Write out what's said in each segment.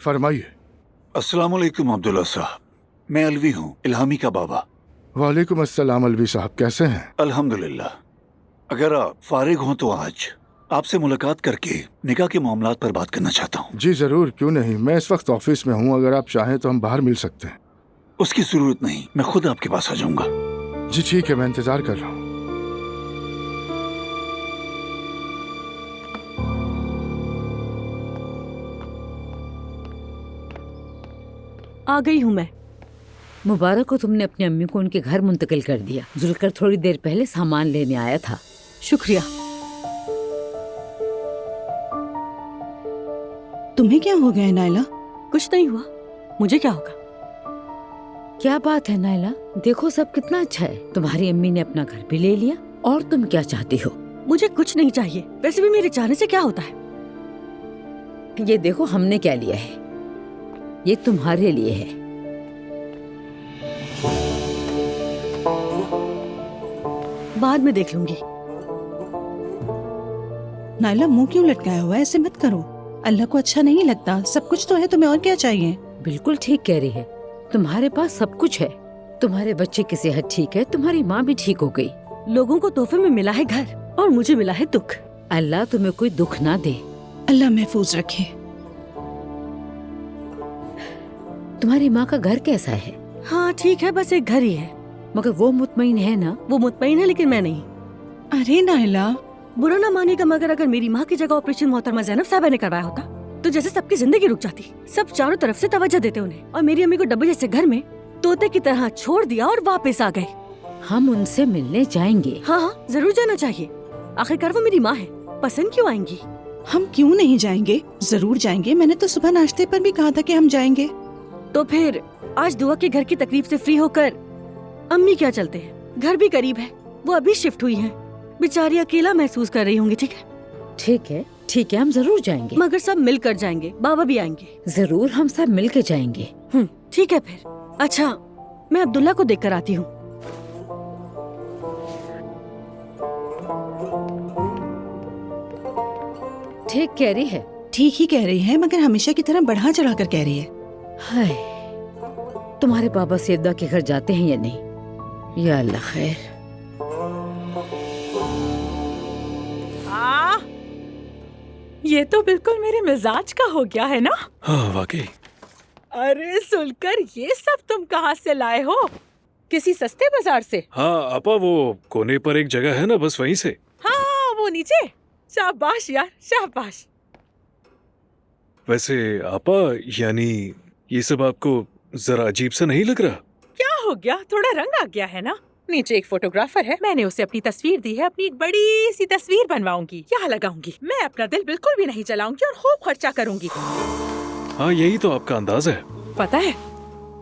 फरमाइए। अस्सलाम वालेकुम अब्दुल्ला साहब, मैं अलवी हूँ, इल्हामी का बाबा। वालेकुम अस्सलाम अलवी साहब, कैसे हैं? अल्हम्दुलिल्लाह। अगर आप फारिग हों तो आज आपसे मुलाकात करके निकाह के मामलात पर बात करना चाहता हूँ। जी जरूर, क्यों नहीं। मैं इस वक्त ऑफिस में हूँ, अगर आप चाहें तो हम बाहर मिल सकते हैं। उसकी जरूरत नहीं, मैं खुद आपके पास आ जाऊंगा। जी ठीक है, मैं इंतजार कर रहा हूँ। आ गई हूँ मैं। मुबारक हो, तुमने अपनी अम्मी को उनके घर मुंतकिल कर दिया। जुलकर थोड़ी देर पहले सामान लेने आया था। शुक्रिया। तुम्हें क्या हो गया है नायला? कुछ नहीं हुआ, मुझे क्या होगा। क्या बात है नायला, देखो सब कितना अच्छा है। तुम्हारी अम्मी ने अपना घर भी ले लिया, और तुम क्या चाहती हो? मुझे कुछ नहीं चाहिए, वैसे भी मेरे चाहने से क्या होता है। ये देखो हमने क्या लिया है, ये तुम्हारे लिए है। बाद में देख लूंगी। नायला मुंह क्यों लटकाया हुआ है? ऐसे मत करो, अल्लाह को अच्छा नहीं लगता। सब कुछ तो है, तुम्हें और क्या चाहिए? बिल्कुल ठीक कह रही है, तुम्हारे पास सब कुछ है। तुम्हारे बच्चे की सेहत ठीक है, तुम्हारी माँ भी ठीक हो गई। लोगों को तोहफे में मिला है घर, और मुझे मिला है दुख। अल्लाह तुम्हें कोई दुख ना दे। अल्लाह महफूज रखे। तुम्हारी माँ का घर कैसा है? हाँ ठीक है, बस एक घर ही है। मगर वो मुतमईन है ना? वो मुतमईन है, लेकिन मैं नहीं। अरे नायला, बुरा ना मानिएगा, मगर अगर मेरी माँ की जगह ऑपरेशन मोहतरमा ज़ैनब साहिबा ने करवाया होता तो जैसे सबकी जिंदगी रुक जाती। सब चारों तरफ से तवज्जो देते उन्हें, और मेरी अम्मी को डब्बे जैसे घर में तोते की तरह छोड़ दिया और वापस आ गए। हम उनसे मिलने जाएंगे। हाँ हाँ, जरूर जाना चाहिए, आखिरकार वो मेरी माँ है। पसंद क्यों आएंगी? हम क्यों नहीं जाएंगे? जरूर जाएंगे। मैंने तो सुबह नाश्ते पर भी कहा था कि हम जाएंगे। तो फिर आज दुआ के घर की तकलीफ से फ्री होकर अम्मी क्या चलते हैं। घर भी करीब है, वो अभी शिफ्ट हुई हैं। बेचारी अकेला महसूस कर रही होंगी। ठीक है ठीक है ठीक है, हम जरूर जाएंगे, मगर सब मिलकर जाएंगे। बाबा भी आएंगे। जरूर हम सब मिल के जाएंगे। ठीक है फिर। अच्छा, मैं अब्दुल्ला को देख कर आती हूँ। ठीक कह रही है। ठीक ही कह रही है, मगर हमेशा की तरह बढ़ा चढ़ा कर कह रही है। हाय, तुम्हारे पापा सेदा के घर जाते हैं या नहीं? या अल्लाह खैर। ये तो बिल्कुल मेरे मिजाज का हो गया है ना। हाँ वाकई। अरे सुनकर, ये सब तुम कहाँ से लाए हो? किसी सस्ते बाजार से? हाँ आपा, वो कोने पर एक जगह है ना, बस वहीं से। हाँ वो नीचे। शाबाश यार, शाबाश। वैसे आपा, यानी ये सब आपको जरा अजीब सा नहीं लग रहा? क्या हो गया, थोड़ा रंग आ गया है ना। नीचे एक फोटोग्राफर है, मैंने उसे अपनी तस्वीर दी है। अपनी एक बड़ी सी तस्वीर बनवाऊंगी, यहाँ लगाऊंगी। मैं अपना दिल बिल्कुल भी नहीं चलाऊंगी और खूब खर्चा करूंगी। हाँ यही तो आपका अंदाज है। पता है,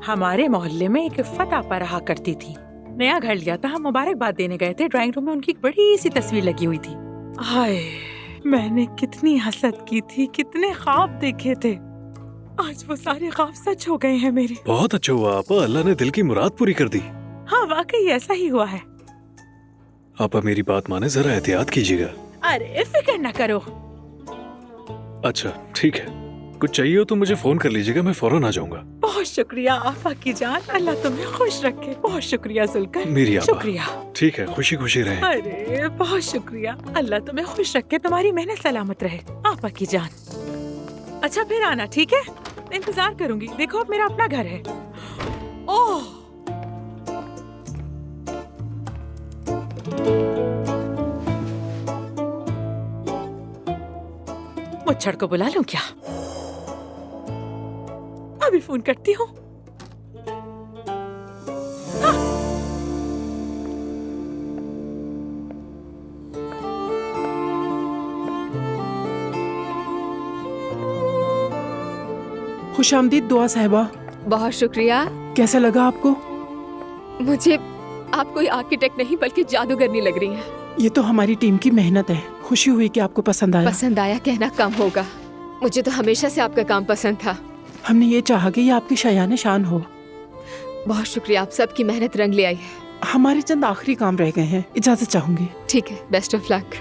हमारे मोहल्ले में एक फतापा रहा करती थी। नया घर लिया था, हम मुबारकबाद देने गए थे। ड्राइंग रूम में उनकी एक बड़ी सी तस्वीर लगी हुई थी। हाय, मैंने कितनी हसद की थी, कितने ख्वाब देखे थे। आज वो सारे ख्वाब सच हो गए हैं मेरे। बहुत अच्छा हुआ आपा, अल्लाह ने दिल की मुराद पूरी कर दी। हाँ वाकई ऐसा ही हुआ है। आपा मेरी बात माने, जरा एहतियात कीजिएगा। अरे फिक्र न करो। अच्छा ठीक है, कुछ चाहिए हो तो मुझे फोन कर लीजिएगा, मैं फौरन आ जाऊंगा। बहुत शुक्रिया आफा की जान, अल्लाह तुम्हें खुश रखे। बहुत शुक्रिया जुल्कर, मेरी आपा। शुक्रिया। ठीक है, खुशी खुशी रहें। अरे बहुत शुक्रिया, अल्लाह तुम्हें खुश रखे, तुम्हारी मेहनत सलामत रहे आपा की जान। अच्छा फिर आना, ठीक है? इंतजार करूंगी। देखो अब मेरा अपना घर है। ओह मुच्छड़ को बुला लूं क्या? अभी फोन करती हूँ। खुशामदीद दुआ साहिबा। बहुत शुक्रिया। कैसा लगा आपको? मुझे आप कोई आर्किटेक्ट नहीं बल्कि जादूगरनी लग रही हैं। ये तो हमारी टीम की मेहनत है। खुशी हुई कि आपको पसंद आया। पसंद आया कहना कम होगा, मुझे तो हमेशा से आपका काम पसंद था। हमने ये चाहा कि ये आपकी शायान शान हो। बहुत शुक्रिया, आप सबकी मेहनत रंग ले आई है। हमारे चंद आखिरी काम रह गए हैं, इजाजत चाहूंगी। ठीक है, बेस्ट ऑफ लक।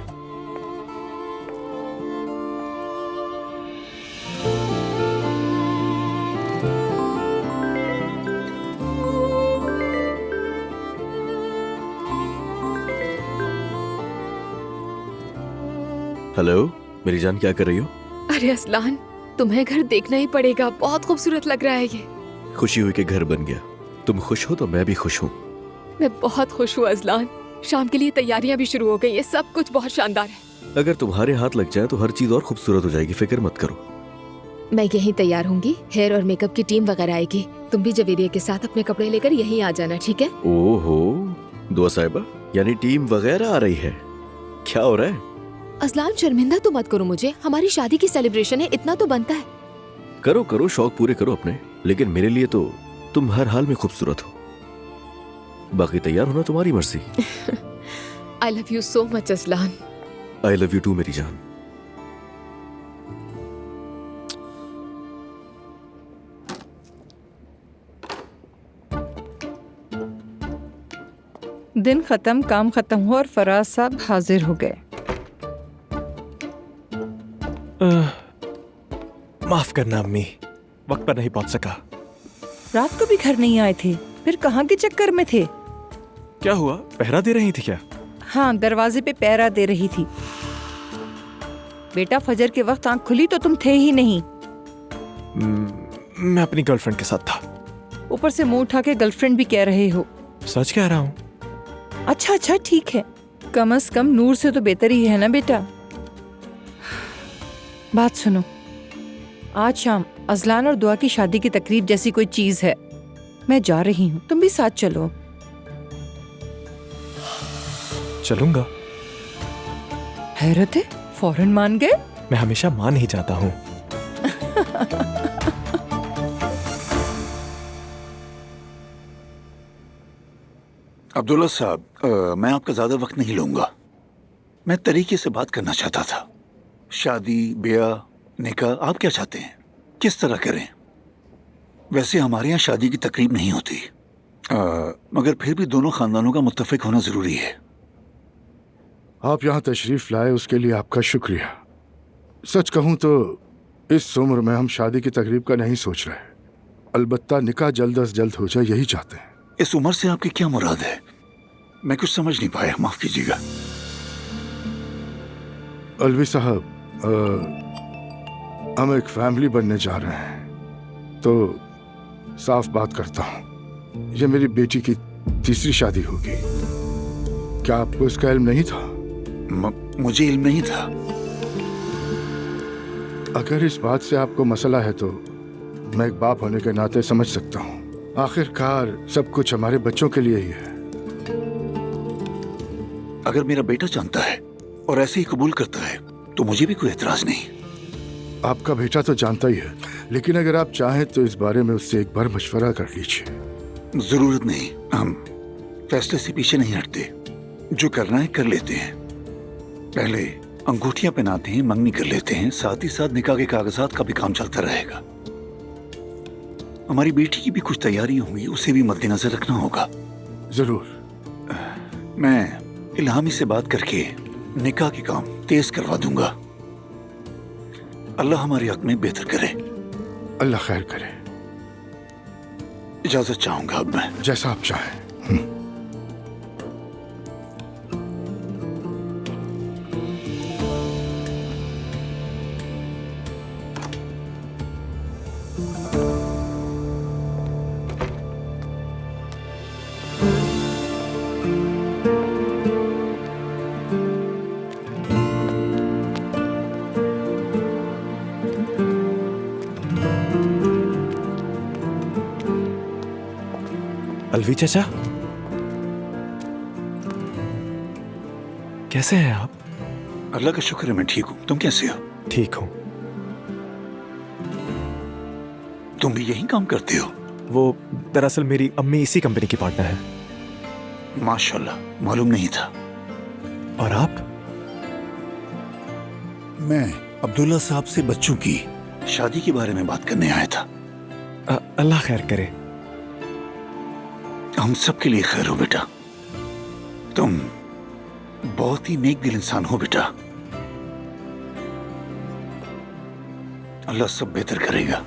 हेलो मेरी जान, क्या कर रही हो? अरे असलान, तुम्हें घर देखना ही पड़ेगा, बहुत खूबसूरत लग रहा है ये। खुशी हुई कि घर बन गया। तुम खुश हो तो मैं भी खुश हूँ। मैं बहुत खुश हूँ अजलान। शाम के लिए तैयारियां भी शुरू हो गई है, सब कुछ बहुत शानदार है। अगर तुम्हारे हाथ लग जाए तो हर चीज और खूबसूरत हो जाएगी, फिक्र मत करो। मैं यहीं तैयार होंगी, हेयर और मेकअप की टीम वगैरह आएगी। तुम भी जवेरिया के साथ अपने कपड़े लेकर यहीं आ जाना, ठीक है? ओहो, दुआ साहिबा, यानी टीम वगैरह आ रही है। क्या हो रहा है? असलान शर्मिंदा तो मत करो मुझे, हमारी शादी की सेलिब्रेशन है, इतना तो बनता है। करो करो, शौक पूरे करो अपने, लेकिन मेरे लिए तो तुम हर हाल में खूबसूरत हो। बाकी तैयार होना तुम्हारी मर्जी। I love you so much Aslan. I love you too मेरी जान। दिन खत्म, काम खत्म हुआ और फराज साहब हाजिर हो गए। माफ करना अम्मी, वक्त पर नहीं पहुंच सका। रात को भी घर नहीं आए थे, फिर कहाँ के चक्कर में थे? क्या हुआ, पहरा दे रही थी क्या? हाँ, दरवाजे पे पहरा दे रही थी। बेटा फजर के वक्त आंख खुली तो तुम थे ही नहीं। मैं अपनी गर्लफ्रेंड के साथ था। ऊपर से मुंह उठा के गर्लफ्रेंड भी कह रहे हो। सच कह रहा हूँ। अच्छा अच्छा ठीक है, कम से कम नूर से तो बेहतर ही है ना बेटा। बात सुनो, आज शाम अजलान और दुआ की शादी की तकरीब जैसी कोई चीज है। मैं जा रही हूँ, तुम भी साथ चलो। चलूंगा। हैरत है, फौरन मान गए। मैं हमेशा मान ही जाता हूँ। अब्दुल्ला साहब, मैं आपका ज्यादा वक्त नहीं लूंगा। मैं तरीके से बात करना चाहता था। शादी, ब्याह, निकाह, आप क्या चाहते हैं, किस तरह करें? वैसे हमारे यहाँ शादी की तकरीब नहीं होती, मगर फिर भी दोनों खानदानों का मुत्तफिक होना जरूरी है। आप यहाँ तशरीफ लाए उसके लिए आपका शुक्रिया। सच कहूँ तो इस उम्र में हम शादी की तकरीब का नहीं सोच रहे, अलबत्ता निकाह जल्द अज जल्द हो जाए यही चाहते हैं। इस उम्र से आपकी क्या मुराद है? मैं कुछ समझ नहीं पाया, माफ कीजिएगा। अलवी साहब, हम एक फैमिली बनने जा रहे हैं, तो साफ बात करता हूँ, ये मेरी बेटी की तीसरी शादी होगी। क्या आपको इसका इल्म नहीं था? मुझे इल्म नहीं था। अगर इस बात से आपको मसला है तो मैं एक बाप होने के नाते समझ सकता हूँ। आखिरकार सब कुछ हमारे बच्चों के लिए ही है। अगर मेरा बेटा जानता है और ऐसे ही कबूल करता है तो मुझे भी कोई एतराज नहीं। आपका बेटा तो जानता ही है, लेकिन अगर आप चाहें तो इस बारे में उससे एक बार मशवरा कर लीजिए। जरूरत नहीं, हम फैसले से पीछे नहीं हटते। जो करना है कर लेते हैं। पहले अंगूठियां पहनाते हैं, मंगनी कर लेते हैं, साथ ही साथ निकाह के कागजात का भी काम चलता रहेगा। हमारी बेटी की भी कुछ तैयारियां होंगी, उसे भी मद्देनजर रखना होगा। जरूर। मैं इल्हामी से बात करके निकाह के काम तेज करवा दूंगा। अल्लाह हमारे हक में बेहतर करे। अल्लाह खैर करे। इजाजत चाहूंगा अब मैं। जैसा आप चाहें। अलवी चाचा, कैसे हैं आप? अल्लाह का शुक्र है मैं ठीक हूँ। तुम कैसे हो? ठीक हूँ। तुम भी यही काम करते हो? वो दरअसल मेरी अम्मी इसी कंपनी की पार्टनर है। माशाल्लाह, मालूम नहीं था। और आप? मैं अब्दुल्ला साहब से बच्चों की शादी के बारे में बात करने आया था। अल्लाह खैर करे। हम सबके लिए खैर हो बेटा। तुम बहुत ही नेक दिल इंसान हो बेटा। अल्लाह सब बेहतर करेगा।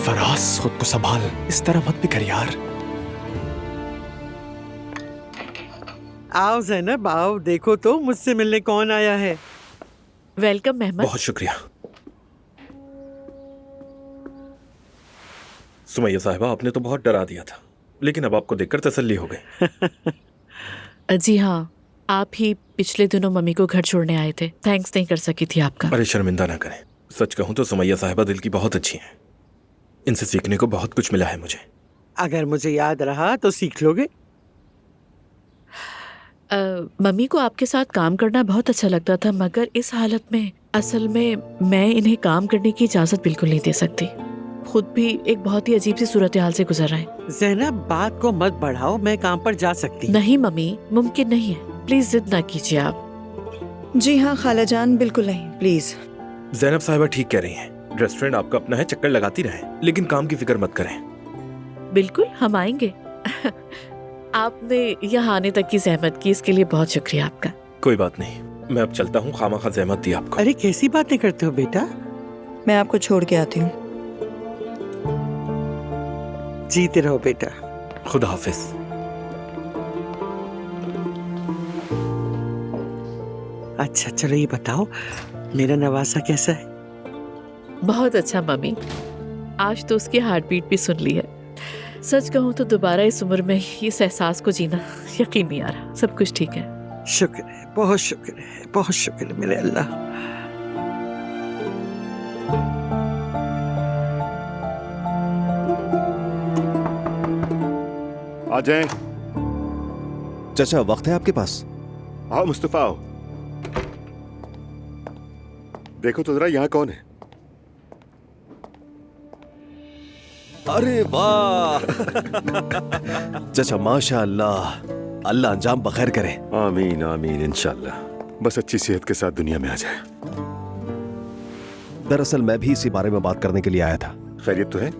फराज, खुद को संभाल, इस तरह मत भी कर यार। आओ जैनब आओ, देखो तो मुझसे मिलने कौन आया है। वेलकम मेहमान। बहुत शुक्रिया। सुमैया साहिबा, आपने तो बहुत डरा दिया था, लेकिन अब आपको देखकर तसल्ली हो गई। जी हाँ, आप ही पिछले दिनों मम्मी को घर छोड़ने आए थे, थैंक्स नहीं कर सकी थी आपका। अरे शर्मिंदा ना करें, सच कहूं तो सुमैया साहिबा दिल की बहुत अच्छी हैं। इनसे सीखने को बहुत कुछ मिला है मुझे। अगर मुझे याद रहा तो सीख लोगे। मम्मी को आपके साथ काम करना बहुत अच्छा लगता था, मगर इस हालत में असल में मैं इन्हें काम करने की इजाजत बिल्कुल नहीं दे सकती। खुद भी एक बहुत ही अजीब सी सूरत हाल से गुजर रहे हैं। जैनब बात को मत बढ़ाओ, मैं काम पर जा सकती हूँ। नहीं मम्मी, मुमकिन नहीं है, प्लीज जिद ना कीजिए आप। जी हाँ खालाजान, बिल्कुल नहीं, प्लीज। जैनब साहिबा ठीक कह रही हैं, रेस्टोरेंट आपका अपना है, चक्कर लगाती रहें, लेकिन काम की फिक्र मत करें। बिल्कुल, हम आएंगे। आपने यहाँ आने तक की जहमत की, इसके लिए बहुत शुक्रिया आपका। कोई बात नहीं, मैं अब चलता हूँ, खामा जहमत दी आपको। अरे कैसी बातें करते हो बेटा। मैं आपको छोड़ के आती हूँ। जीते रहो बेटा। खुदा हाफिज। अच्छा चलो ये बताओ, मेरा नवासा कैसा है? बहुत अच्छा मम्मी, आज तो उसकी हार्ट बीट भी सुन ली है। सच कहूँ तो दोबारा इस उम्र में इस एहसास को जीना यकीन नहीं आ रहा। सब कुछ ठीक है। शुक्र है, बहुत शुक्र है, बहुत शुक्र है मेरे अल्लाह। आ जाएं। चाचा, वक्त है आपके पास? आओ मुस्तफा आओ। देखो तो जरा यहाँ कौन है। अरे वाह! चाचा माशा अल्लाह, अल्लाह अंजाम बखैर करे। आमीन आमीन, इंशाल्लाह। बस अच्छी सेहत के साथ दुनिया में आ जाए। दरअसल मैं भी इसी बारे में बात करने के लिए आया था। खैरियत तो है?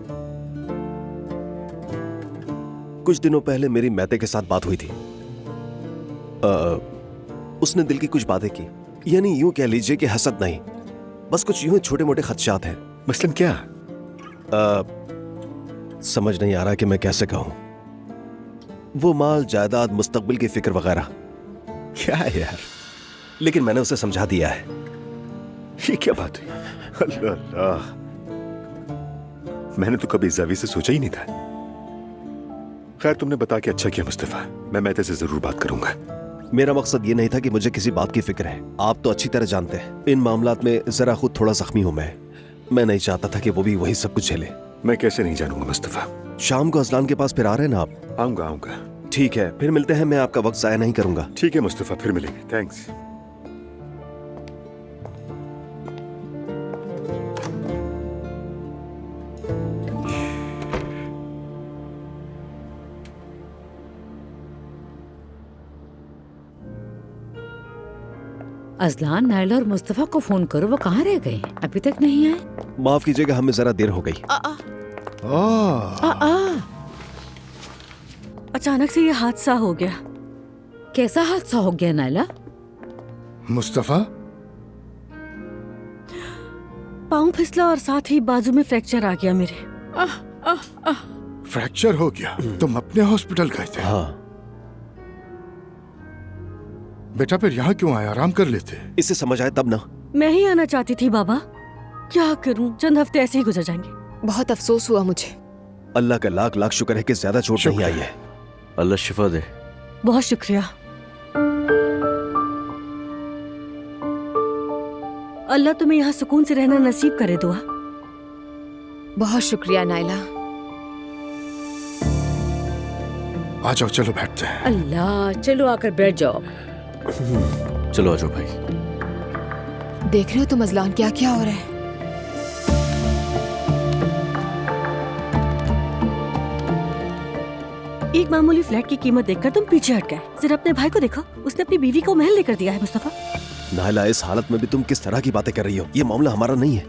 कुछ दिनों पहले मेरी मैते के साथ बात हुई थी। उसने दिल की कुछ बातें की, यानी यूं कह लीजिए कि हसद नहीं, बस कुछ यूं छोटे मोटे खदशात हैं। मसलन क्या? समझ नहीं आ रहा कि मैं कैसे कहूं। वो माल जायदाद, मुस्तकबिल की फिक्र वगैरह। क्या है यार? लेकिन मैंने उसे समझा दिया है। ये क्या बात है? अल्लाह अल्लाह, मैंने तो कभी इस ज़ाविये से सोचा ही नहीं था। खैर, तुमने बता के अच्छा किया मुस्तफा, मैं मैते से जरूर बात करूंगा। मेरा मकसद ये नहीं था कि मुझे किसी बात की फिक्र है। आप तो अच्छी तरह जानते हैं, इन मामलात में जरा खुद थोड़ा जख्मी हूं मैं नहीं चाहता था कि वो भी वही सब कुछ झेले। मैं कैसे नहीं जानूंगा मुस्तफा। शाम को अजलान के पास फिर आ रहे हैं ना आप? आऊंगा आऊंगा। ठीक है, फिर मिलते हैं। मैं आपका वक्त जाया नहीं करूंगा। ठीक है मुस्तफा, फिर मिलेंगे। थैंक्स। अजलान, नायला और मुस्तफा को फोन करो, वो कहाँ रह गए? अभी तक नहीं आए। माफ कीजिएगा, हमें जरा देर हो गई। अचानक से ये हादसा हो गया। कैसा हादसा हो गया नायला? मुस्तफा, पाँव फिसला और साथ ही बाजू में फ्रैक्चर आ गया मेरे। फ्रैक्चर हो गया? तुम अपने हॉस्पिटल गए थे? हाँ। बेटा फिर यहाँ क्यों आए? आराम कर लेते। इसे समझ आए तब ना। मैं ही आना चाहती थी बाबा, क्या करूं, चंद हफ्ते ऐसे ही गुजर जाएंगे। बहुत अफसोस हुआ मुझे। अल्लाह का लाख लाख शुक्र है कि ज्यादा चोट नहीं आई है। अल्लाह शिफा दे। बहुत शुक्रिया। अल्लाह तुम्हें यहाँ सुकून से रहना नसीब करे। दुआ। बहुत शुक्रिया नायला। आ जाओ, चलो बैठते हैं। अल्लाह, चलो आकर बैठ जाओ। चलो आ जाओ भाई। देख रहे हो तुम अजलान, क्या क्या हो रहा है। एक मामूली फ्लैट की कीमत देखकर तुम पीछे हट गए। जरा अपने भाई को देखो, उसने अपनी बीवी को महल लेकर दिया है। मुस्तफा, नायला, इस हालत में भी तुम किस तरह की बातें कर रही हो? ये मामला हमारा नहीं है।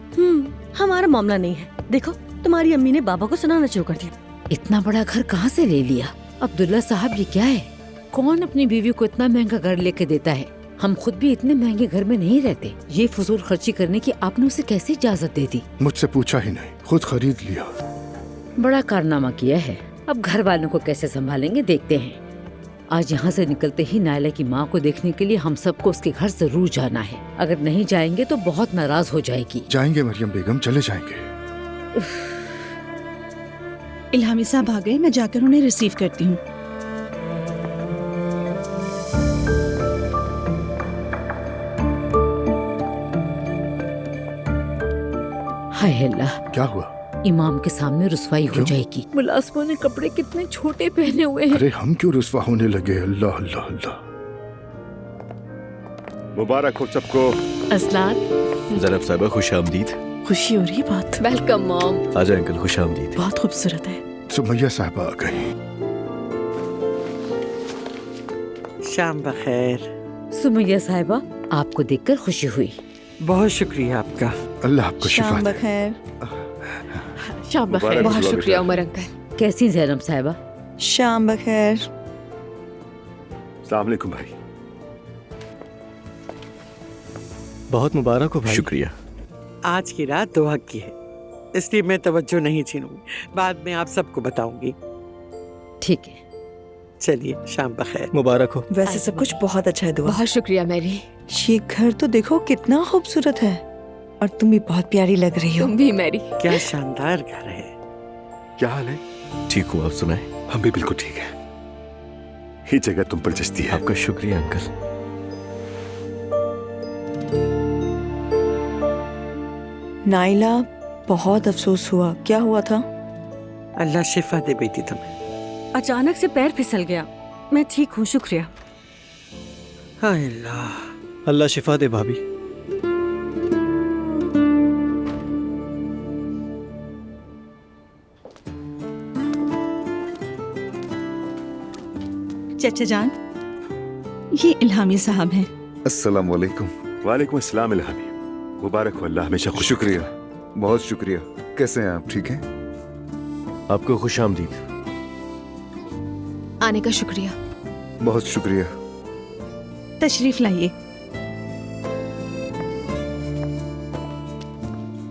हमारा मामला नहीं है। देखो, तुम्हारी अम्मी ने बाबा को सुनाना शुरू कर दिया। इतना बड़ा घर कहाँ से ले लिया? अब्दुल्ला साहब, ये क्या है? कौन अपनी बीवी को इतना महंगा घर लेके देता है? हम खुद भी इतने महंगे घर में नहीं रहते। ये फजूल खर्ची करने की आपने उसे कैसे इजाजत दे दी? मुझसे पूछा ही नहीं, खुद खरीद लिया। बड़ा कारनामा किया है। अब घर वालों को कैसे संभालेंगे देखते हैं। आज यहाँ से निकलते ही नायला की माँ को देखने के लिए हम सबको उसके घर जरूर जाना है। अगर नहीं जाएंगे तो बहुत नाराज हो जाएगी। जाएंगे मरियम बेगम, चले जाएंगे। इल्हामी साहब आ गए, मैं जाकर उन्हें रिसीव करती हूँ। हाय अल्लाह, क्या हुआ? इमाम के सामने रुसवाई हो जाएगी। मुलाजमों ने कपड़े कितने छोटे पहने हुए हैं। अरे हम क्यों रुसवा होने लगे? अल्लाह अल्लाह अल्लाह। मुबारक हो सबको। असलान, जरब साहिबा खुश आमदीद। खुशी हो रही है बहुत। Welcome mom. आजा अंकल, खुश आमदीद। बहुत खूबसूरत है। सुमैया साहबा आ गई। शाम बखैर। सुमैया साहिबा, आपको देखकर खुशी हुई। बहुत शुक्रिया आपका। अल्लाह आपको शिफा शाम दे। बखैर। शाम बखैर। बहुत शुक्रिया उमर अंकल। कैसी जैनब साहिबा? शाम बखैर। अस्सलाम वालेकुम भाई। बहुत मुबारक हो भाई। शुक्रिया। आज की रात दुआ की है, इसलिए मैं तवज्जो नहीं छीनूंगी। बाद में आप सबको बताऊंगी। ठीक है, चलिए, शाम बखैर। मुबारक हो। वैसे सब कुछ बहुत अच्छा है दुआ। बहुत शुक्रिया मैरी। ये घर तो देखो कितना खूबसूरत है, और तुम भी बहुत प्यारी लग रही हो। तुम भी मैरी। क्या शानदार घर है। क्या हाल है? ठीक हूँ, आप सुनाए? हम भी बिल्कुल ठीक है। ये जगह तुम पर जचती है। आपका शुक्रिया अंकल। नाइला, बहुत अफसोस हुआ। क्या हुआ था? अल्लाह शिफा दे बेटी तुम्हें। अचानक से पैर फिसल गया। मैं ठीक हूँ, शुक्रिया। हाय अल्लाह। अल्लाह शिफा दे भाभी। चचा जान, ये इल्हामी साहब हैं। अस्सलाम वालेकुम। वालेकुम अस्सलाम इल्हामी। मुबारक हो, अल्लाह हमेशा खुश। शुक्रिया, बहुत शुक्रिया। कैसे हैं आप? ठीक हैं? आपको खुश आमदीद। आने का शुक्रिया। बहुत शुक्रिया। तशरीफ लाइए।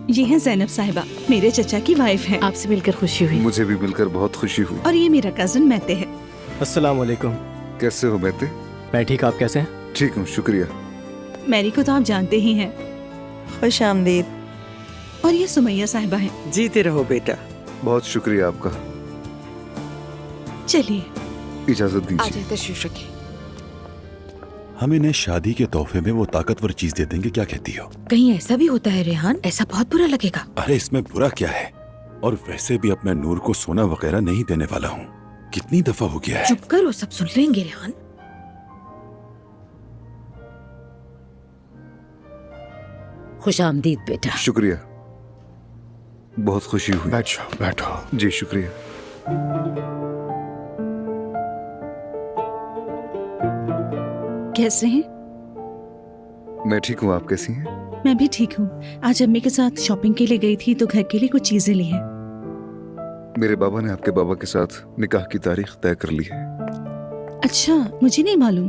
ये हैं जैनब साहिबा, मेरे चचा की वाइफ हैं। आपसे मिलकर खुशी हुई। मुझे भी मिलकर बहुत खुशी हुई। और ये मेरा कजन मैते है। अस्सलाम वालेकुम। कैसे हो बेटे? मैं ठीक, आप कैसे हैं? ठीक हूँ, शुक्रिया। मैरी को तो आप जानते ही हैं। खुश आमदीद। और ये सुमैया साहिबा हैं। जीते रहो बेटा। बहुत शुक्रिया आपका। चलिए, इजाजत दीजिए। आज तशरीफ रखिए। हम इन्हें शादी के तोहफे में वो ताकतवर चीज दे देंगे, क्या कहती हो? कहीं ऐसा भी होता है रेहान? ऐसा बहुत बुरा लगेगा। अरे इसमें बुरा क्या है? और वैसे भी अब मैं नूर को सोना वगैरह नहीं देने वाला हूँ। कितनी दफा हो गया है। चुप करो, सब सुन लेंगे रेहान। खुश आमदीद बेटा। शुक्रिया, बहुत खुशी हुई। बैठ जाओ, बैठो। जी शुक्रिया। कैसे हैं? मैं ठीक हूँ, आप कैसी हैं? मैं भी ठीक हूँ। आज अम्मी के साथ शॉपिंग के लिए गई थी तो घर के लिए कुछ चीजें ली हैं। मेरे बाबा ने आपके बाबा के साथ निकाह की तारीख तय कर ली है। अच्छा, मुझे नहीं मालूम।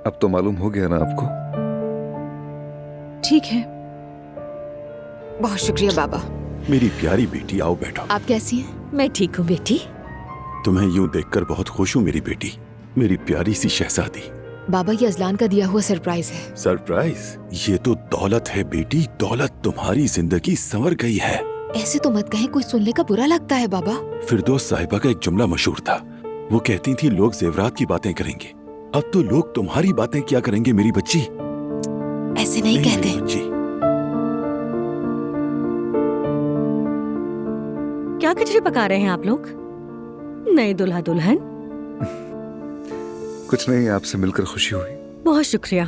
अब तो मालूम हो गया ना आपको? ठीक है। बहुत शुक्रिया बाबा। मेरी प्यारी बेटी, आओ बैठो। आप कैसी हैं? मैं ठीक हूँ बेटी। तुम्हें यूं देखकर बहुत खुश हूँ मेरी बेटी, मेरी प्यारी सी शहजादी। बाबा, ये अजलान का दिया हुआ सरप्राइज है। सरप्राइज? ये तो दौलत है बेटी, दौलत। तुम्हारी जिंदगी संवर गई है। ऐसे तो मत कहें, कोई सुनने का बुरा लगता है बाबा। फिरदौस साहिबा का एक जुमला मशहूर था। वो कहती थी लोग जेवरात की बातें करेंगे, अब तो लोग तुम्हारी बातें क्या करेंगे मेरी बच्ची। ऐसे नहीं कहते। मेरी बच्ची। क्या खिचड़ी पका रहे हैं आप लोग? नए दुल्हा दुल्हन? कुछ नहीं, आपसे मिलकर खुशी हुई। बहुत शुक्रिया।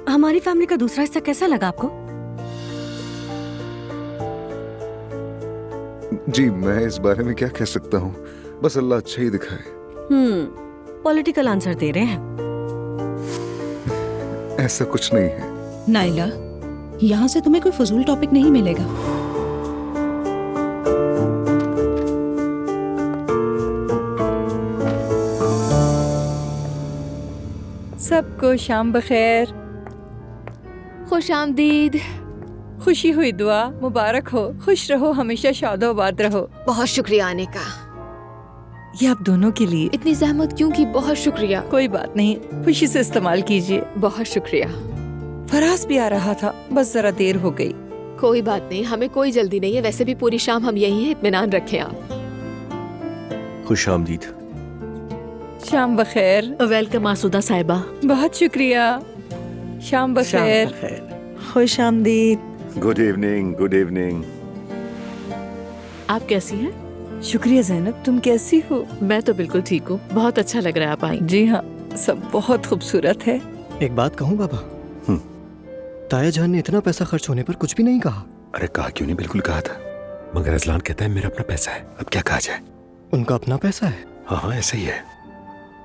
हमारी फैमिली का दूसरा हिस्सा कैसा लगा आपको? जी, मैं इस बारे में क्या कह सकता हूँ, बस अल्लाह अच्छा ही दिखाए। पॉलिटिकल आंसर दे रहे हैं। ऐसा कुछ नहीं है। नाइला, यहाँ से तुम्हें कोई फजूल टॉपिक नहीं मिलेगा। सबको शाम बखैर। खुश आमदीद। खुशी हुई दुआ, मुबारक हो, खुश रहो, हमेशा शादोबाद रहो। बहुत शुक्रिया आने का। ये आप दोनों के लिए। इतनी जहमत क्यों की? बहुत शुक्रिया। कोई बात नहीं, खुशी से इस्तेमाल कीजिए। बहुत शुक्रिया। फराज भी आ रहा था, बस जरा देर हो गई। कोई बात नहीं, हमें कोई जल्दी नहीं है। वैसे भी पूरी शाम हम यही हैं, इत्मीनान रखें आप। खुश आमदीद। शाम बखैर। वेलकम आसूदा साहिबा। बहुत शुक्रिया। शाम बखैर। खुश आमदीद। Good evening, good evening. आप कैसी हैं? शुक्रिया जैनब, तुम कैसी हो? मैं तो बिल्कुल ठीक हूँ। बहुत अच्छा लग रहा है आप आई। जी हाँ, सब बहुत खूबसूरत है। एक बात कहूँ बाबा, ताया जान ने इतना पैसा खर्च होने पर कुछ भी नहीं कहा। अरे कहा क्यों नहीं, बिल्कुल कहा था, मगर अजलान कहता है मेरा अपना पैसा है, अब क्या कहा जाए। उनका अपना पैसा है? हाँ हाँ ऐसा ही है।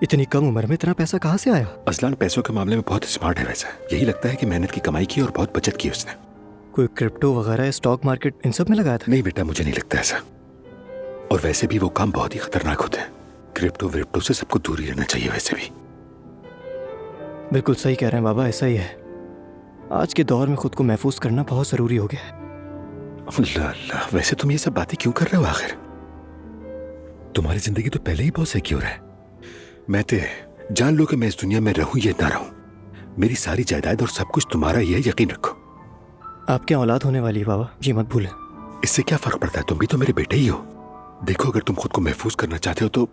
इतनी कम उम्र में इतना पैसा कहाँ से आया? अजलान पैसों के मामले में बहुत स्मार्ट है। वैसा यही लगता है कि मेहनत की कमाई की और बहुत बचत की उसने। कोई क्रिप्टो वगैरह, स्टॉक मार्केट, इन सब में लगाया था? नहीं बेटा, मुझे नहीं लगता ऐसा। और वैसे भी वो काम बहुत ही खतरनाक होते हैं। क्रिप्टो विप्टो से सबको दूर ही रहना चाहिए। वैसे भी बिल्कुल सही कह रहे हैं बाबा, ऐसा ही है। आज के दौर में खुद को महफूज करना बहुत जरूरी हो गया है। अल्लाह अल्लाह, वैसे तुम ये सब बातें क्यों कर रहे हो? आखिर तुम्हारी जिंदगी तो पहले ही बहुत सिक्योर है। मैं तो जान लो कि मैं इस दुनिया में रहूं या ना रहूं, मेरी सारी जायदाद और सब कुछ तुम्हारा ही है, यकीन रखो। आपके औलाद होने वाली है बाबा, ये मत भूलें। इससे क्या फर्क पड़ता है, तुम भी तो मेरे बेटे ही हो। देखो, अगर तुम खुद को महफूज करना चाहते हो तो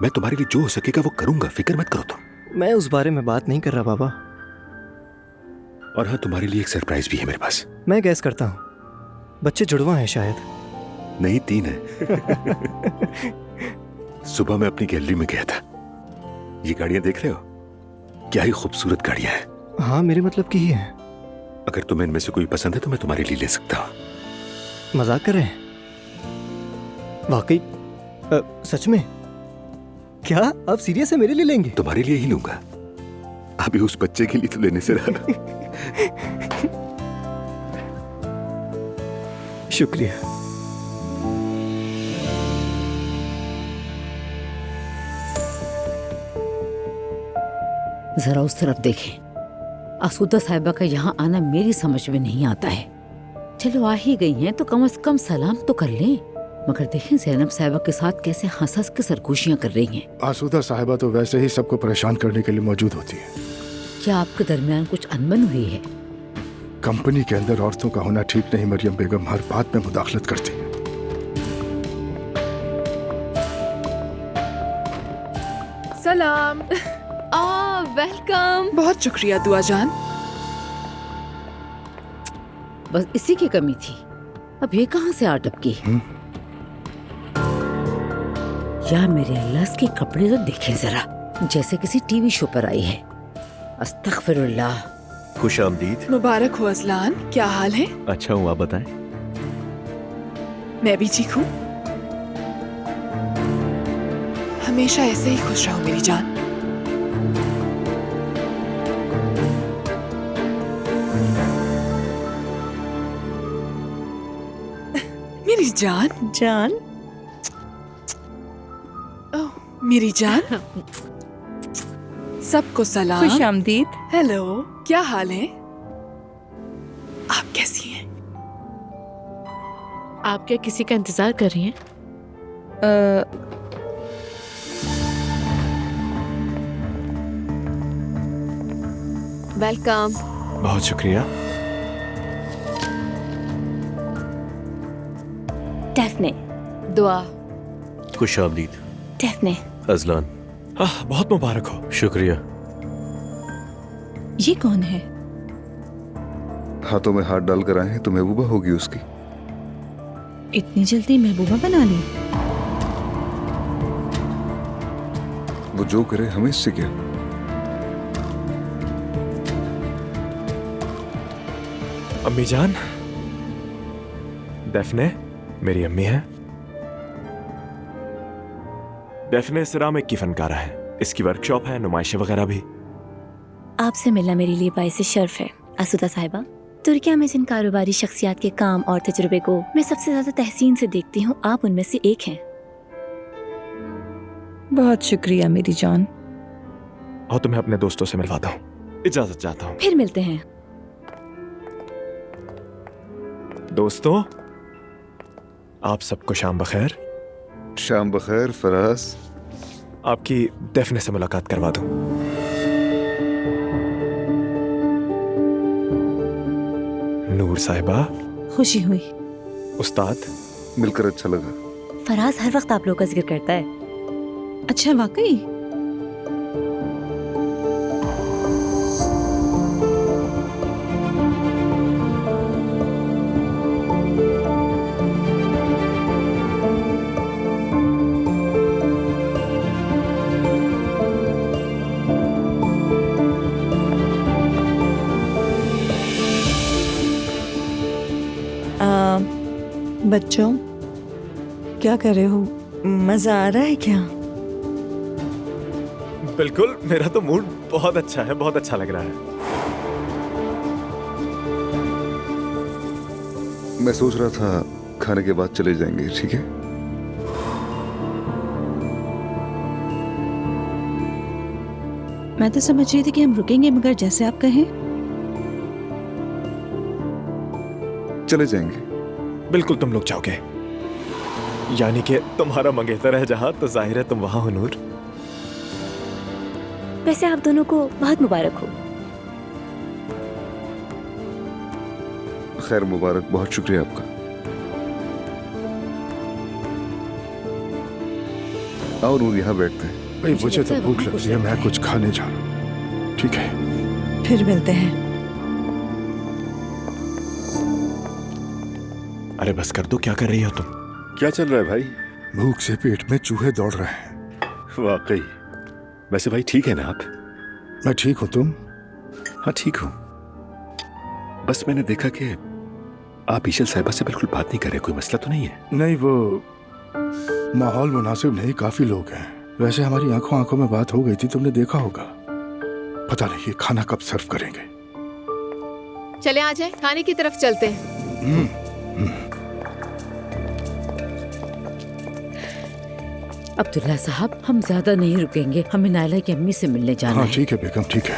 मैं तुम्हारे लिए जो हो सकेगा वो करूंगा, फिक्र मत करो तुम। मैं उस बारे में बात नहीं कर रहा बाबा। और हाँ, तुम्हारे लिए एक सरप्राइज भी है मेरे पास। मैं गैस करता हूँ, बच्चे जुड़वा हैं शायद। नहीं, 3 है। सुबह मैं अपनी गैलरी में गया था, ये गाड़ियां देख रहे हो? क्या ही खूबसूरत गाड़ियां हैं। हाँ, मेरे मतलब की ही है। अगर तुम्हें इनमें से कोई पसंद है तो मैं तुम्हारे लिए ले सकता हूँ। मजाक कर रहे हैं? वाकई? सच में? क्या आप सीरियस है? मेरे लिए लेंगे? तुम्हारे लिए ही लूंगा। अभी उस बच्चे के लिए तो लेने से रहा। शुक्रिया। जरा उस तरफ देखें। आसूदा साहिबा का यहाँ आना मेरी समझ में नहीं आता है। चलो आ ही गई हैं तो कम से कम सलाम तो कर लें। मगर देखें ज़ैनब साहिबा के साथ कैसे हंस हंस के सरगोशियाँ कर रही हैं। आसूदा साहिबा तो वैसे ही सबको परेशान करने के लिए मौजूद होती है। क्या आपके दरमियान कुछ अनबन हुई है? कंपनी के अंदर औरतों का होना ठीक नहीं। मरियम बेगम हर बात में मुदाखलत करती है। सलाम। वेलकम। बहुत शुक्रिया दुआ जान। बस इसी की कमी थी। अब ये कहाँ से आ टपकी? या मेरे अल्लाह, इसके कपड़े तो देखें जरा, जैसे किसी टीवी शो पर आई है। अस्तगफिरुल्लाह। खुश आमदीद। मुबारक हो अजलान, क्या हाल है? अच्छा हूँ, आप बताएं। मैं भी ठीक हूँ। हमेशा ऐसे ही खुश रहो मेरी जान। मेरी जान। जान। ओह, मेरी जान। सबको सलाम। खुश आमदीद। हेलो, क्या हाल है? आप कैसी हैं? आप क्या किसी का इंतजार कर रही हैं? वेलकम। बहुत शुक्रिया। डेफने। दुआ। खुश आमदीद। डेफने। अजलान। बहुत मुबारक हो। शुक्रिया। ये कौन है? हाथों में हाथ डालकर आए हैं तो महबूबा होगी उसकी। इतनी जल्दी महबूबा बना ली? वो जो करे हमें इससे क्या। अम्मी जान, डेफने मेरी अम्मी है। डेफने सिरामिक की फनकारा है, इसकी वर्कशॉप है, नुमाइशें वगैरह भी। आपसे मिलना मेरे लिए बाइस शर्फ है आसूदा साहिबा। तुर्किया में जिन कारोबारी शख्सियात के काम और तजुर्बे को मैं सबसे ज्यादा तहसीन से देखती हूँ, आप उनमें से एक हैं। बहुत शुक्रिया मेरी जान। और तुम्हें अपने दोस्तों से मिलवाता हूँ। इजाजत चाहता हूँ। फिर मिलते हैं। दोस्तों, आप सबको शाम बखैर। शाम बखैर फराज। आपकी डेफने से मुलाकात करवा दूं। नूर साहिबा। खुशी हुई। उस्ताद। मिलकर अच्छा लगा। फराज हर वक्त आप लोगों का जिक्र करता है। अच्छा वाकई? बच्चों, क्या कर रहे हो? मजा आ रहा है क्या? बिल्कुल, मेरा तो मूड बहुत अच्छा है, बहुत अच्छा लग रहा है। मैं सोच रहा था खाने के बाद चले जाएंगे, ठीक है? मैं तो समझ रही थी कि हम रुकेंगे, मगर जैसे आप कहें। चले जाएंगे। बिल्कुल तुम लोग जाओगे। यानी कि तुम्हारा मंगेतर है जहां, तो जाहिर है तुम वहां हो नूर। वैसे आप दोनों को बहुत मुबारक हो। खैर मुबारक, बहुत शुक्रिया आपका। आओ नूर, यहाँ बैठते हैं। भाई मुझे तो भूख लग रही है, मैं कुछ खाने जा रहा हूँ। ठीक है, फिर मिलते हैं। अरे बस कर दो, क्या कर रही हो तुम? क्या चल रहा है भाई? भूख से पेट में चूहे दौड़ रहे हैं। वाकई। वैसे भाई ठीक है ना आप? मैं ठीक हूँ, तुम? हाँ ठीक हूँ। बस मैंने देखा कि आप ईशल साहिबा से बिल्कुल बात नहीं कर रहे। कोई मसला तो नहीं है? नहीं, वो माहौल मुनासिब नहीं, काफी लोग हैं। वैसे हमारी आंखों आंखों में बात हो गई थी, तुमने देखा होगा। पता नहीं ये खाना कब सर्व करेंगे। चले आ जाए, खाने की तरफ चलते हैं। अब्दुल्ला साहब, हम ज्यादा नहीं रुकेंगे, हमें नायला की अम्मी से मिलने जाना हाँ है। ठीक है बेगम, ठीक है।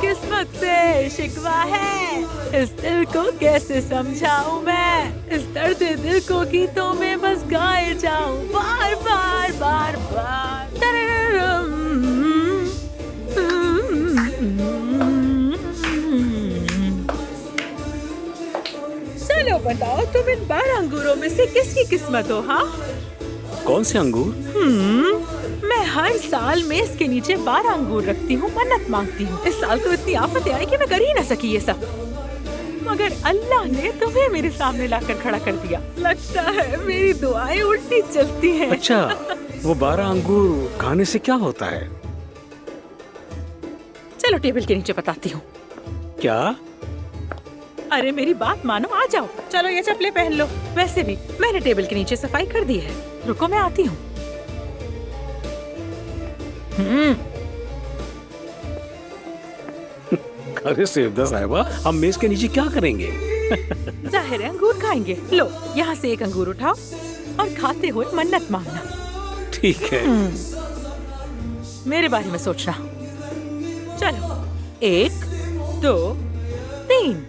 किस्मत से शिकवा है, इस दिल को कैसे समझाऊं मैं, इस दर्द दिल को गीतों में बस गाए जाऊं बार बार बार बार। चलो बताओ, तुम इन 12 अंगूरों में से किसकी किस्मत हो? हाँ, कौन से अंगूर? मैं हर साल में इसके नीचे 12 अंगूर रखती हूँ, मन्नत मांगती हूँ। इस साल तो इतनी आफतें आई कि मैं कर ही ना सकी ये सब, मगर अल्लाह ने तुम्हें मेरे सामने लाकर खड़ा कर दिया। लगता है मेरी दुआएं उल्टी चलती हैं। अच्छा, वो 12 अंगूर खाने से क्या होता है? चलो टेबल के नीचे बताती हूँ। क्या? अरे मेरी बात मानो, आ जाओ। चलो ये चप्पलें पहन लो। वैसे भी मैंने टेबल के नीचे सफाई कर दी है। रुको, मैं आती हूँ। अरे सेवदा साहिबा, हम मेज के नीचे क्या करेंगे? जाहिर है अंगूर खाएंगे। लो, यहाँ से एक अंगूर उठाओ और खाते हुए मन्नत मांगना। ठीक है। मेरे बारे में सोचना। चलो, 1 2 3।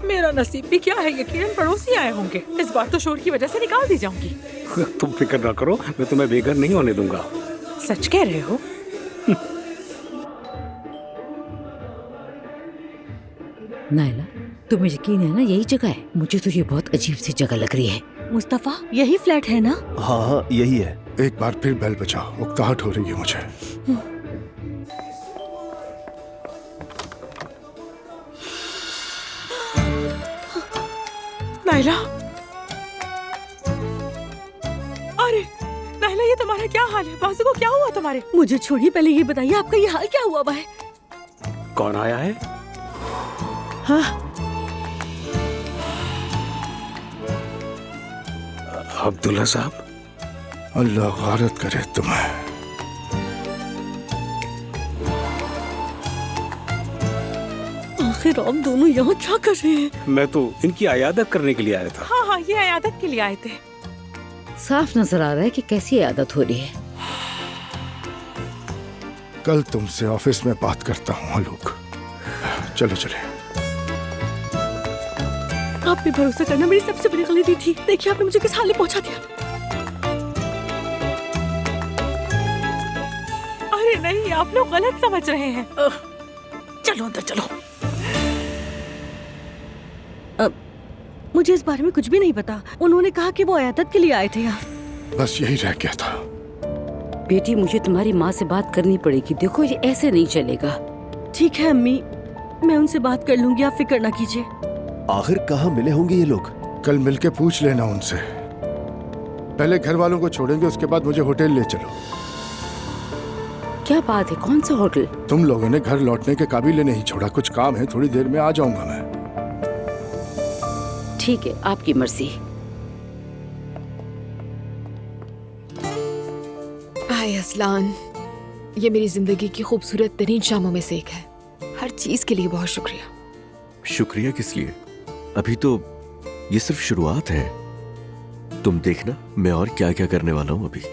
मेरा नसीब भी क्या है, यकीनन पड़ोसी आए होंगे। इस बार तो शोर की वजह से निकाल दी जाऊंगी। तुम फिक्र ना करो, मैं तुम्हें बेघर नहीं होने दूंगा। सच कह रहे हो? नायला, तुम्हें यकीन है ना यही जगह है? मुझे तो ये बहुत अजीब सी जगह लग रही है। मुस्तफा, यही फ्लैट है ना? हाँ हाँ यही है। एक बार फिर बेल बजाओ, उकताहट हो रही है मुझे। नायला, अरे नायला, ये तुम्हारा क्या हाल है? बाजू को क्या हुआ तुम्हारे? मुझे छोड़िए, पहले ये बताइए आपका ये हाल क्या हुआ है? कौन आया है? हाँ, अब्दुल्ला साहब। अल्लाह गारत करे तुम्हें। आखिर आप दोनों यहाँ क्या कर रहे हैं? मैं तो इनकी अयादत करने के लिए आया था। हाँ हाँ, ये अयादत के लिए आए थे। साफ नजर आ रहा है कि कैसी आदत हो रही है। कल तुमसे ऑफिस में बात करता हूँ आलोक। चलो चले। आप पे भरोसा करना मेरी सबसे बड़ी गलती थी। देखिए आपने मुझे किस हाल में पहुंचा दिया। अरे नहीं, आप लोग गलत समझ रहे हैं। चलो अंदर चलो। मुझे इस बारे में कुछ भी नहीं पता। उन्होंने कहा कि वो अयादत के लिए आए थे यहाँ। बस यही रह गया था। बेटी, मुझे तुम्हारी माँ से बात करनी पड़ेगी। देखो ये ऐसे नहीं चलेगा। ठीक है अम्मी, मैं उनसे बात कर लूंगी, आप फिक्र ना कीजिए। आखिर कहाँ मिले होंगे ये लोग? कल मिलके पूछ लेना उनसे। पहले घर वालों को छोड़ेंगे, उसके बाद मुझे होटल ले चलो। क्या बात है, कौन सा होटल? तुम लोगों ने घर लौटने के काबिल ही नहीं छोड़ा। कुछ काम है, थोड़ी देर में आ जाऊंगा मैं। ठीक है, आपकी मर्जी। हाय असलान, ये मेरी जिंदगी की खूबसूरत तरीन शामों में से एक है। हर चीज के लिए बहुत शुक्रिया। शुक्रिया किस लिए? अभी तो ये सिर्फ शुरुआत है। तुम देखना मैं और क्या क्या करने वाला हूँ अभी।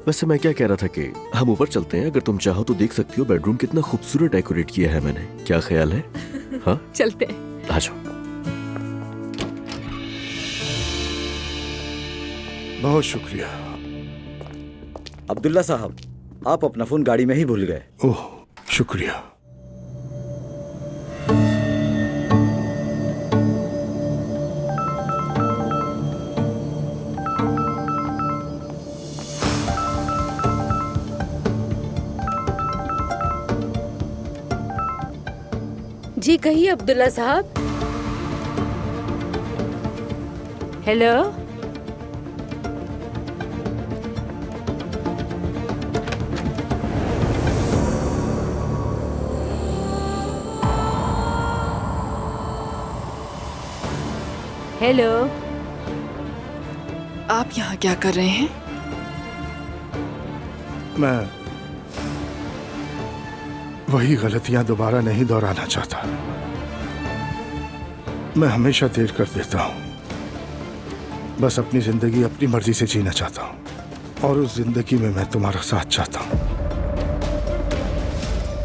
वैसे मैं क्या कह रहा था कि हम ऊपर चलते हैं। अगर तुम चाहो तो देख सकती हो बेडरूम कितना खूबसूरत डेकोरेट किया है मैंने। क्या ख्याल है? हाँ चलते हैं। आ जाओ। बहुत शुक्रिया। अब्दुल्ला साहब, आप अपना फोन गाड़ी में ही भूल गए। ओह शुक्रिया। जी कहिए अब्दुल्ला साहब। Hello, hello. आप यहाँ क्या कर रहे हैं? मैं वही गलतियां दोबारा नहीं दोहराना चाहता। मैं हमेशा देर कर देता हूं। बस अपनी जिंदगी अपनी मर्जी से जीना चाहता हूं और उस जिंदगी में मैं तुम्हारा साथ चाहता हूं।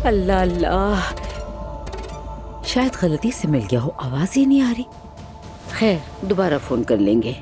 अल्लाह अल्लाह, शायद गलती से मिल गया हो, आवाज ही नहीं आ रही। खैर, दोबारा फोन कर लेंगे।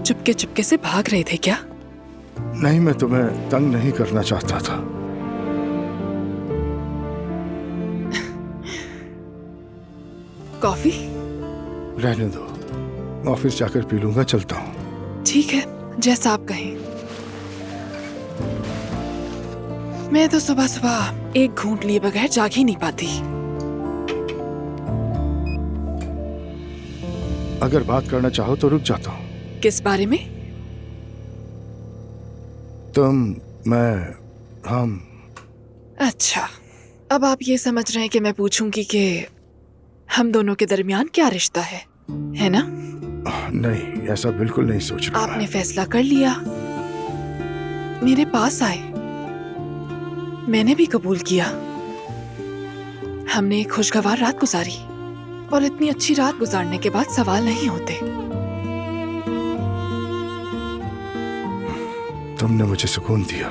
चुपके चुपके से भाग रहे थे क्या? नहीं, मैं तुम्हें तंग नहीं करना चाहता था। कॉफी? रहने दो, ऑफिस जाकर पी लूंगा। चलता हूँ। ठीक है, जैसा आप कहें। मैं तो सुबह सुबह एक घूंट लिए बगैर जाग ही नहीं पाती। अगर बात करना चाहो तो रुक जाता हूँ। किस बारे में? तुम, मैं, हम। अच्छा, अब आप ये समझ रहे हैं कि मैं पूछूंगी कि हम दोनों के दरमियान क्या रिश्ता है ना? नहीं, ऐसा बिल्कुल नहीं सोच रहा। आपने फैसला कर लिया, मेरे पास आए, मैंने भी कबूल किया। हमने एक खुशगवार रात गुजारी और इतनी अच्छी रात गुजारने के बाद सवाल नहीं होते। तुमने मुझे सुकून दिया।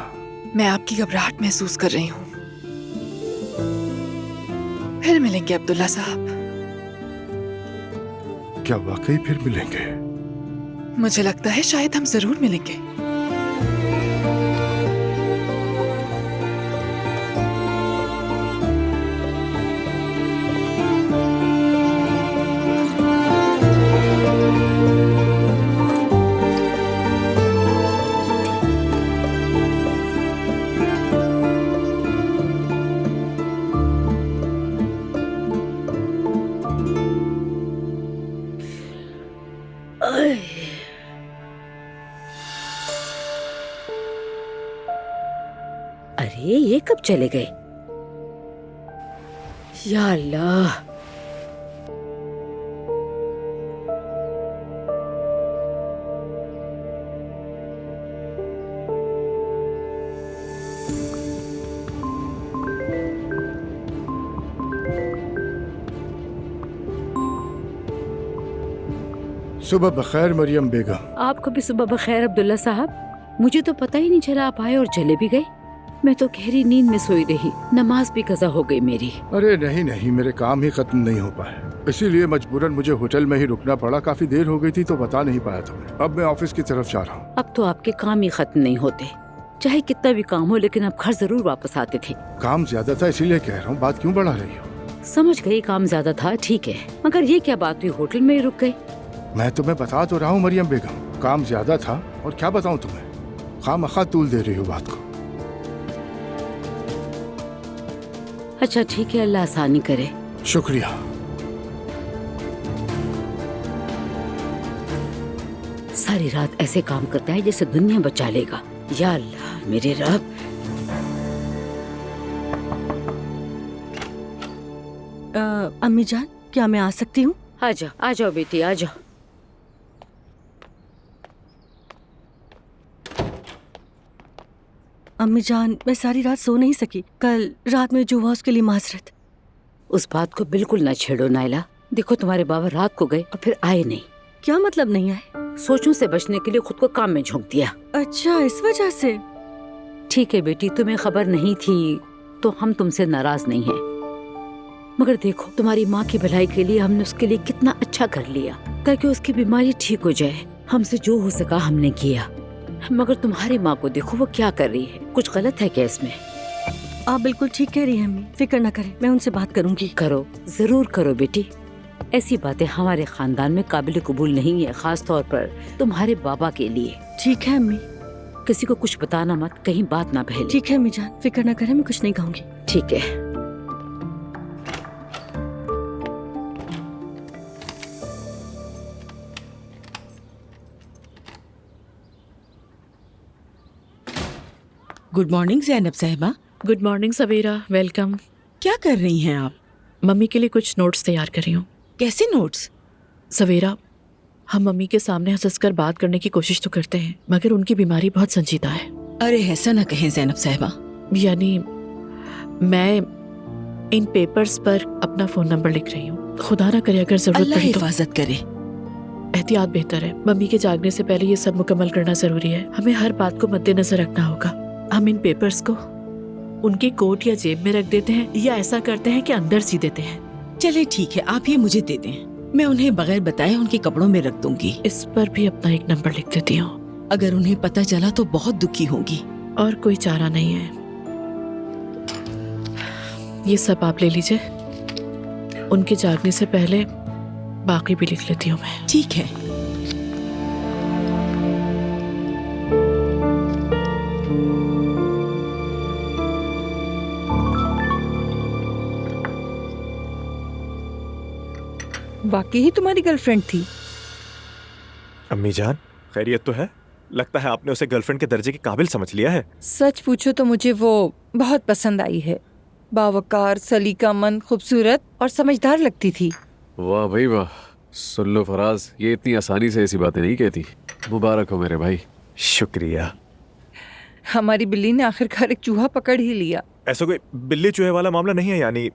मैं आपकी घबराहट महसूस कर रही हूँ। फिर मिलेंगे अब्दुल्ला साहब। क्या वाकई फिर मिलेंगे? मुझे लगता है शायद हम जरूर मिलेंगे। अरे ये कब चले गए? या अल्लाह। सुबह बखैर मरियम बेगम। आपको भी सुबह बखैर अब्दुल्ला साहब। मुझे तो पता ही नहीं चला आप आए और चले भी गए। मैं तो गहरी नींद में सोई रही, नमाज भी कज़ा हो गई मेरी। अरे नहीं नहीं, मेरे काम ही खत्म नहीं हो पाए, इसीलिए मजबूरन मुझे होटल में ही रुकना पड़ा। काफी देर हो गई थी तो बता नहीं पाया तुम्हें। अब मैं ऑफिस की तरफ जा रहा हूँ। अब तो आपके काम ही खत्म नहीं होते, चाहे कितना भी काम हो, लेकिन आप घर जरूर वापस आते थे। काम ज्यादा था इसीलिए कह रहा हूँ, बात क्यों बढ़ा रही हो? समझ गई काम ज्यादा था, ठीक है, मगर ये क्या बात हुई, होटल में ही रुक गए? मैं तुम्हें बता तो रहा हूँ मरियम बेगम, काम ज्यादा था और क्या बताऊँ तुम्हें, खामखा तूल दे रही हो बात को। अच्छा ठीक है, अल्लाह आसानी करे। शुक्रिया। सारी रात ऐसे काम करता है जैसे दुनिया बचा लेगा। या अल्लाह मेरे रब। अम्मी जान, क्या मैं आ सकती हूँ? आ जाओ बेटी, आ जाओ। अम्मी जान, मैं सारी रात सो नहीं सकी। कल रात में जो हुआ उसके लिए माजरत। उस बात को बिल्कुल ना छेड़ो नायला। देखो तुम्हारे बाबा रात को गए और फिर आए नहीं। क्या मतलब नहीं आए? सोचों से बचने के लिए खुद को काम में झोंक दिया। अच्छा, इस वजह से? ठीक है बेटी, तुम्हें खबर नहीं थी तो हम तुमसे नाराज नहीं हैं। मगर देखो, तुम्हारी माँ की भलाई के लिए हमने उसके लिए कितना अच्छा कर लिया ताकि उसकी बीमारी ठीक हो जाए। हमसे जो हो सका हमने किया। मगर तुम्हारी माँ को देखो, वो क्या कर रही है। कुछ गलत है क्या इसमें? आप बिल्कुल ठीक कह रही हैं अम्मी, फिक्र न करें, मैं उनसे बात करूंगी। करो, जरूर करो बेटी। ऐसी बातें हमारे खानदान में काबिल कबूल नहीं है, खास तौर पर तुम्हारे बाबा के लिए। ठीक है अम्मी। किसी को कुछ बताना मत, कहीं बात ना फैले। ठीक है अम्मी जान, फिक्र न करें, मैं कुछ नहीं कहूँगी। ठीक है। गुड मॉर्निंग जैनब साहिबा। गुड मॉर्निंग सवेरा, वेलकम। क्या कर रही हैं आप? मम्मी के लिए कुछ नोट्स तैयार कर रही हूँ। कैसे नोट्स? सवेरा, हम मम्मी के सामने हंसकर बात करने की कोशिश तो करते हैं, मगर उनकी बीमारी बहुत संजीदा है। अरे ऐसा ना कहें जैनब साहिबा। यानी मैं इन पेपर्स पर अपना फोन नंबर लिख रही हूँ। खुदा ना करे अगर जरूरत अल्लाह पड़ी तो। हिफाजत करे। एहतियात बेहतर है। मम्मी के जागने से पहले ये सब मुकम्मल करना जरूरी है। हमें हर बात को मद्देनजर रखना होगा। हम इन पेपर्स को उनके कोट या जेब में रख देते हैं या ऐसा करते हैं कि अंदर सी देते हैं। चले ठीक है, आप ये मुझे दे दें, मैं उन्हें बगैर बताए उनके कपड़ों में रख दूंगी। इस पर भी अपना एक नंबर लिख देती हूँ। अगर उन्हें पता चला तो बहुत दुखी होंगी। और कोई चारा नहीं है। ये सब आप ले लीजिए। उनके जागने से पहले बाकी भी लिख लेती हूँ मैं। ठीक है। वाकई ही तुम्हारी गर्लफ्रेंड थी? अम्मी जान, खैरियत तो है? लगता है आपने उसे गर्लफ्रेंड के दर्जे के काबिल समझ लिया है। सच पूछो तो मुझे वो बहुत पसंद आई है। बावकार, सलीकामंद, खूबसूरत और समझदार लगती थी। वाह भाई वाह। सुन लो फराज, ये इतनी आसानी से ऐसी बातें नहीं कहती। मुबारक हो मेरे भाई। शुक्रिया। हमारी बिल्ली ने आखिरकार एक चूहा पकड़ ही लिया। ऐसा कोई बिल्ली चूहे वाला मामला नहीं है। यानी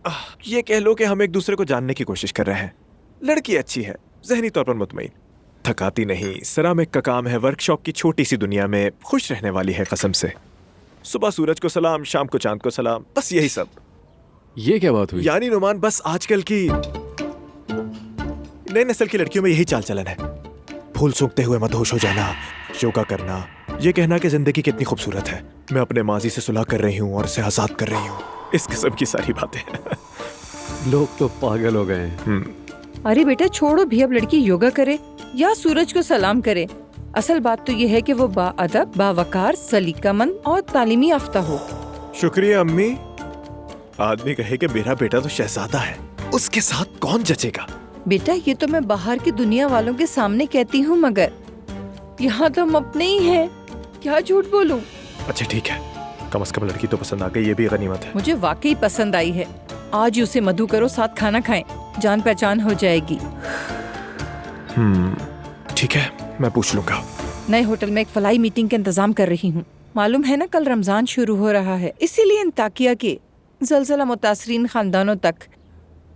ये कह लो कि हम एक दूसरे को जानने की कोशिश कर रहे हैं। लड़की अच्छी है, ज़हनी तौर पर मुतमईन, थकाती नहीं, सेरामिक का काम है, वर्कशॉप की छोटी सी दुनिया में खुश रहने वाली है कसम से। सुबह सूरज को सलाम, शाम को चांद को सलाम, बस यही सब। ये क्या बात हुई? यानी नुमान, बस आजकल की नई नस्ल की लड़कियों में यही चाल चलन है। फूल सूंघते हुए मदहोश हो जाना, योगा करना, ये कहना कि जिंदगी कितनी खूबसूरत है, मैं अपने माजी से सुलह कर रही हूँ और उसे आजाद कर रही हूँ, इस किस्म की सारी बातें। लोग तो पागल हो गए हैं। अरे बेटा छोड़ो भी, अब लड़की योगा करे या सूरज को सलाम करे, असल बात तो ये है कि वो बाअदब, बावकार, सलीकामंद और तालीमी याफ्ता हो। शुक्रिया अम्मी। आदमी कहे कि मेरा बेटा तो शहजादा है, उसके साथ कौन जचेगा? बेटा ये तो मैं बाहर की दुनिया वालों के सामने कहती हूँ, मगर यहाँ तो हम अपने ही हैं, क्या झूठ बोलूं। अच्छा ठीक है, कम से कम लड़की तो पसंद आ गई, ये भी गनीमत है। मुझे वाकई पसंद आई है। आज ही उसे मधु करो, साथ खाना खाएं, जान पहचान हो जाएगी। ठीक है, मैं पूछ लूंगा। नए होटल में एक फलाई मीटिंग का इंतजाम कर रही हूँ। मालूम है ना कल रमजान शुरू हो रहा है, इसीलिए इन ताकिया के जलजला मुतासरीन खानदानों तक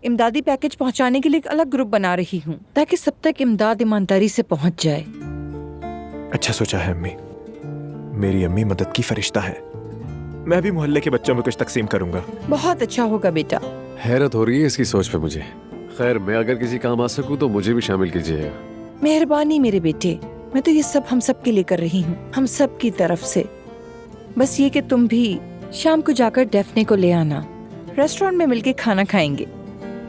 इमदादी पैकेज पहुँचाने के लिए एक अलग ग्रुप बना रही हूँ, ताकि सब तक इमदाद ईमानदारी से पहुँच जाए। अच्छा सोचा है अम्मी, मेरी अम्मी मदद की फरिश्ता है। मैं भी मोहल्ले के बच्चों में कुछ तकसीम करूंगा। बहुत अच्छा होगा बेटा। हैरत हो रही है इसकी सोच पे मुझे। खैर, मैं अगर किसी काम आ सकूं तो मुझे भी शामिल कीजिएगा। मेहरबानी मेरे बेटे, मैं तो ये सब हम सब के लिए कर रही हूँ, हम सब की तरफ से। बस ये कि तुम भी शाम को जाकर डेफने को ले आना, रेस्टोरेंट में मिलके खाना खाएंगे।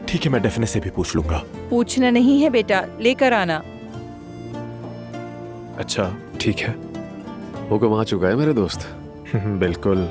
ठीक है, मैं डेफने से भी पूछ लूंगा। पूछना नहीं है बेटा, लेकर आना। अच्छा ठीक है। हुक्म आ चुका है मेरे दोस्त। बिल्कुल।